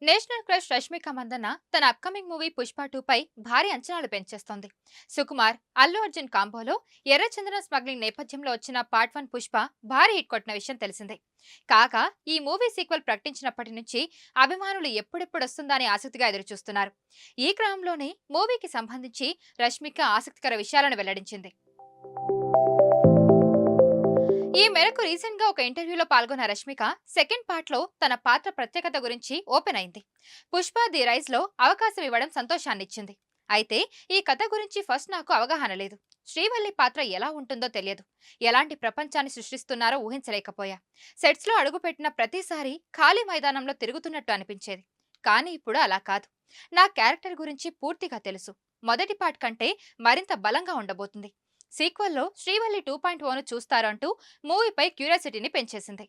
National crush Rashmika Mandanna తన upcoming movie Pushpa 2 పై భారీ అంచనాలు పెంచేస్తోంది. సుకుమార్, అల్లు అర్జున్ కాంబోలో ఎర్రచందనం స్మగ్లింగ్ నేపథ్యంలో వచ్చిన పార్ట్ 1 పుష్ప భారీ హిట్ కొట్టిన విషయం తెలిసిందే. కాగా ఈ మూవీ సీక్వెల్ ప్రకటించినప్పటి నుంచి అభిమానులు ఎప్పుడెప్పుడు వస్తుందా అని ఆసక్తిగా ఎదురుచూస్తున్నారు. ఈ క్రమంలోనే మూవీకి సంబంధించి రష్మిక ఆసక్తికర విషయాలను వెల్లడించింది. ఈ మేరకు రీసెంట్ గా ఒక ఇంటర్వ్యూలో పాల్గొన్న రష్మిక సెకండ్ పార్ట్ లో తన పాత్ర ప్రత్యేకత గురించి ఓపెన్ అయింది. పుష్ప ది రైజ్ లో అవకాశం ఇవ్వడం సంతోషాన్నిచ్చింది. అయితే ఈ కథ గురించి ఫస్ట్ నాకు అవగాహన లేదు. శ్రీవల్లి పాత్ర ఎలా ఉంటుందో తెలియదు. ఎలాంటి ప్రపంచాన్ని సృష్టిస్తున్నారో ఊహించలేకపోయా. సెట్స్ లో అడుగుపెట్టిన ప్రతిసారి ఖాళీ మైదానంలో తిరుగుతున్నట్టు అనిపించేది. కానీ ఇప్పుడు అలా కాదు. నా క్యారెక్టర్ గురించి పూర్తిగా తెలుసు. మొదటి పార్ట్ కంటే మరింత బలంగా ఉండబోతుంది. సీక్వెల్లో శ్రీవల్లి 2.0ను చూస్తారంటూ మూవీపై క్యూరియాసిటీని పెంచేసింది.